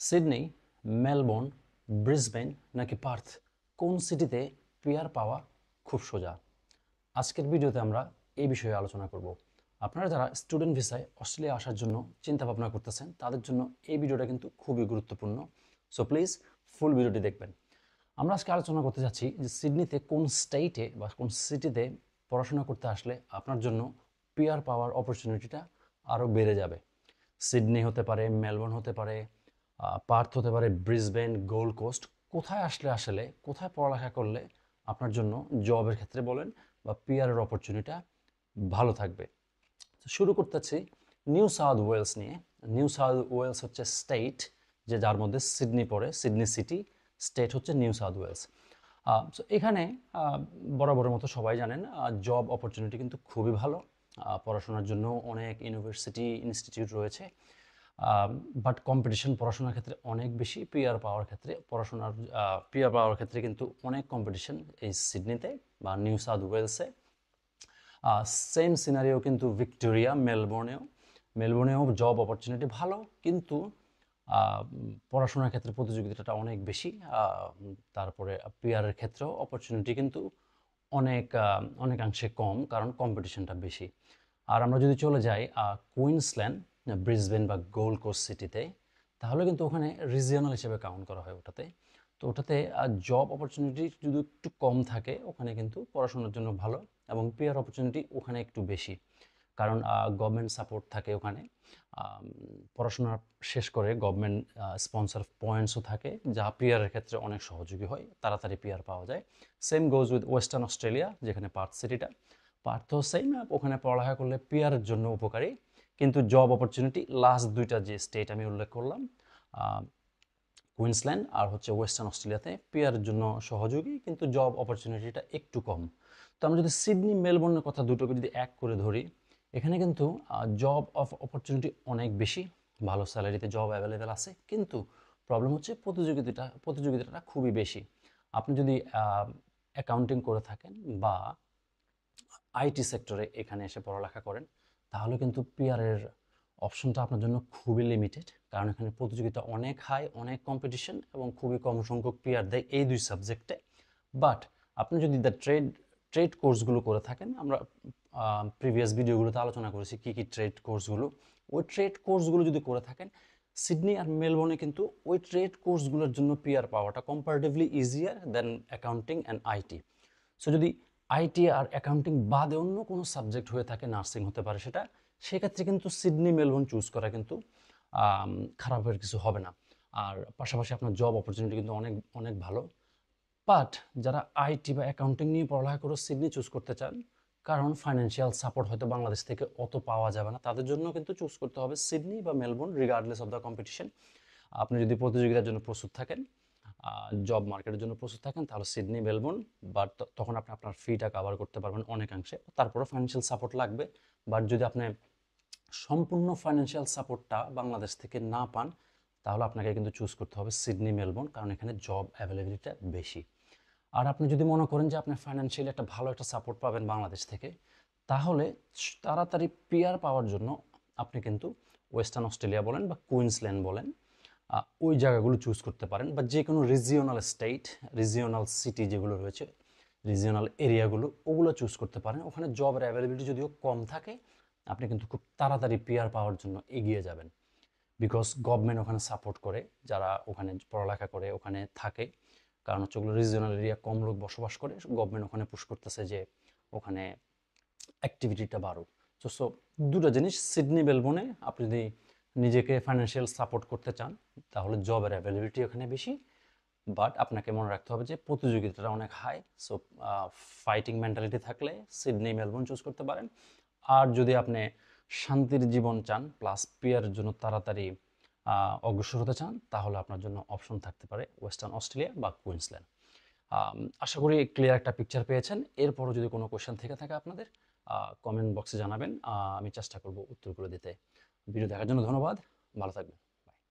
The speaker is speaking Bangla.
সিডনি, মেলবোর্ন, ব্রিসবেন নাকি পার্থ, কোন সিটিতে পিআর পাওয়া খুব সোজা? আজকের ভিডিওতে আমরা এই বিষয়ে আলোচনা করব। আপনারা যারা স্টুডেন্ট ভিসায় অস্ট্রেলিয়া আসার জন্য চিন্তা ভাবনা করতেছেন তাদের জন্য এই ভিডিওটা কিন্তু খুবই গুরুত্বপূর্ণ। সো প্লিজ ফুল ভিডিওটি দেখবেন। আমরা আজকে আলোচনা করতে যাচ্ছি যে সিডনিতে কোন স্টেটে বা কোন সিটিতে পড়াশোনা করতে আসলে আপনার জন্য পিআর পাওয়ার অপরচুনিটিটা আরও বেড়ে যাবে। সিডনি হতে পারে, মেলবোর্ন হতে পারে, পার্থ হতে পারে, ব্রিসবেন, গোল্ড কোস্ট, কোথায় আসলে কোথায় পড়ালেখা করলে আপনার জন্য জবের ক্ষেত্রে বলেন বা পিআরের অপরচুনিটিটা ভালো থাকবে। শুরু করতেছি নিউ সাউথ ওয়েলস নিয়ে। নিউ সাউথ ওয়েলস হচ্ছে স্টেট যার মধ্যে সিডনি পড়ে, সিডনি সিটি। স্টেট হচ্ছে নিউ সাউথ ওয়েলস। সো এখানে বরাবরের মতো সবাই জানেন জব অপরচুনিটি কিন্তু খুবই ভালো। পড়াশোনার জন্য অনেক ইউনিভার্সিটি ইনস্টিটিউট রয়েছে, বাট কম্পিটিশন পড়াশোনার ক্ষেত্রে অনেক বেশি। পিআর পাওয়ার ক্ষেত্রে কিন্তু অনেক কম্পিটিশন এই সিডনিতে বা নিউ সাউথ ওয়েলসে। সেম সিনারিও কিন্তু ভিক্টোরিয়া, মেলবোর্নেও জব অপরচুনিটি ভালো, কিন্তু পড়াশোনার ক্ষেত্রে প্রতিযোগিতাটা অনেক বেশি। তারপরে পিআরের ক্ষেত্রেও অপরচুনিটি কিন্তু অনেকাংশে কম, কারণ কম্পিটিশনটা বেশি। আর আমরা যদি চলে যাই কুইন্সল্যান্ড, ব্রিসবেন বা গোল্ড কোস্ট সিটিতে, তাহলে কিন্তু ওখানে রিজিয়নাল হিসেবে কাউন্ট করা হয় ওটাতে। তো ওটাতে জব অপরচুনিটি যদি একটু কম থাকে, ওখানে কিন্তু পড়াশোনার জন্য ভালো এবং পিআর অপরচুনিটি ওখানে একটু বেশি, কারণ গভর্নমেন্ট সাপোর্ট থাকে ওখানে। পড়াশোনা শেষ করে গভর্নমেন্ট স্পন্সর পয়েন্টসও থাকে, যা পিআরের ক্ষেত্রে অনেক সহযোগী হয়, তাড়াতাড়ি পিআর পাওয়া যায়। Same goes with western Australia, যেখানে পার্থ সিটিটা। পার্থও সেম, ওখানে পড়ালেখা করলে পিআরের জন্য উপকারী, কিন্তু জব অপরচুনিটি লাস্ট দুইটা যে স্টেট আমি উল্লেখ করলাম, কুইন্সল্যান্ড আর হচ্ছে ওয়েস্টার্ন অস্ট্রেলিয়াতে, পিআরের জন্য সহযোগী, কিন্তু জব অপরচুনিটিটা একটু কম। তো আমরা যদি সিডনি মেলবোর্নের কথা দুটোকে যদি এক করে ধরি, এখানে কিন্তু জব অপরচুনিটি অনেক বেশি, ভালো স্যালারিতে জব অ্যাভেলেবেল আছে, কিন্তু প্রবলেম হচ্ছে প্রতিযোগিতাটা খুবই বেশি। আপনি যদি অ্যাকাউন্টিং করে থাকেন বা আইটি সেক্টরে এখানে এসে পড়ালেখা করেন, তাহলে কিন্তু পিআরের অপশনটা আপনার জন্য খুবই লিমিটেড, কারণ এখানে প্রতিযোগিতা অনেক হাই, অনেক কম্পিটিশন এবং খুবই কম সংখ্যক পিআর দেয় এই দুই সাবজেক্টে। বাট আপনি যদি ট্রেড কোর্সগুলো করে থাকেন, আমরা প্রিভিয়াস ভিডিওগুলোতে আলোচনা করেছি কী কী ট্রেড কোর্সগুলো, ওই ট্রেড কোর্সগুলো যদি করে থাকেন, সিডনি আর মেলবোর্নে কিন্তু ওই ট্রেড কোর্সগুলোর জন্য পিআর পাওয়াটা comparatively easier than accounting and IT. So যদি আইটি আর অ্যাকাউন্টিং বাদে অন্য কোনো সাবজেক্ট হয়ে থাকে, নার্সিং হতে পারে সেটা, সেক্ষেত্রে কিন্তু সিডনি মেলবোর্ন চুজ করা কিন্তু খারাপের কিছু হবে না। আর পাশাপাশি আপনার জব অপরচুনিটি কিন্তু অনেক অনেক ভালো। বাট যারা আইটি বা অ্যাকাউন্টিং নিয়ে পড়ালেখা করে সিডনি চুজ করতে চান, কারণ ফাইন্যান্সিয়াল সাপোর্ট হয়তো বাংলাদেশ থেকে অত পাওয়া যাবে না, তাদের জন্য কিন্তু চুজ করতে হবে সিডনি বা Melbourne, regardless of the competition. আপনি যদি প্রতিযোগিতার জন্য প্রস্তুত থাকেন, জব মার্কেটের জন্য প্রস্তুত থাকেন, তাহলে সিডনি মেলবোর্ন। বাট তখন আপনি আপনার ফিটা কাভার করতে পারবেন অনেকাংশে, তারপরে ফাইন্যান্সিয়াল সাপোর্ট লাগবে। বাট যদি আপনি সম্পূর্ণ ফাইন্যান্সিয়াল সাপোর্টটা বাংলাদেশ থেকে না পান, তাহলে আপনাকে কিন্তু চুজ করতে হবে সিডনি মেলবোর্ন, কারণ এখানে জব অ্যাভেলেবিলিটিটা বেশি। আর আপনি যদি মনে করেন যে আপনি ফাইন্যান্সিয়ালি একটা ভালো একটা সাপোর্ট পাবেন বাংলাদেশ থেকে, তাহলে তাড়াতাড়ি পিআর পাওয়ার জন্য আপনি কিন্তু ওয়েস্টার্ন অস্ট্রেলিয়া বলেন বা কুইন্সল্যান্ড বলেন, ওই জায়গাগুলো চুজ করতে পারেন, বা যে কোনো রিজিওনাল স্টেট, রিজিওনাল সিটি যেগুলো রয়েছে, রিজিওনাল এরিয়াগুলো, ওগুলো চুজ করতে পারেন। ওখানে জবের অ্যাভেলেবিলিটি যদিও কম থাকে, আপনি কিন্তু খুব তাড়াতাড়ি পিআর পাওয়ার জন্য এগিয়ে যাবেন, বিকজ গভর্নমেন্ট ওখানে সাপোর্ট করে, যারা ওখানে পড়ালেখা করে ওখানে থাকে। কারণ হচ্ছে ওগুলো রিজিওনাল এরিয়া, কম লোক বসবাস করে, গভর্নমেন্ট ওখানে পুশ করতেছে যে ওখানে অ্যাক্টিভিটিটা বাড়ুক। সো দুটো জিনিস, সিডনি মেলবোর্নে আপনি যদি নিজেকে ফাইন্যান্সিয়াল সাপোর্ট করতে চান, তাহলে জবের অ্যাভেলেবিলিটি ওখানে বেশি, বাট আপনাকে মনে রাখতে হবে যে প্রতিযোগিতাটা অনেক হাই। সো ফাইটিং মেন্টালিটি থাকলে সিডনি মেলবোর্ন চুজ করতে পারেন। আর যদি আপনি শান্তির জীবন চান প্লাস পিয়ারের জন্য তাড়াতাড়ি অগ্রসর হতে চান, তাহলে আপনার জন্য অপশন থাকতে পারে ওয়েস্টার্ন অস্ট্রেলিয়া বা কুইন্সল্যান্ড। আশা করি ক্লিয়ার একটা পিকচার পেয়েছেন। এরপরও যদি কোনো কোয়েশ্চেন থেকে থাকে আপনাদের, কমেন্ট বক্সে জানাবেন, আমি চেষ্টা করব উত্তরগুলো দিতে। ভিডিও দেখার জন্য ধন্যবাদ, ভালো থাকবেন।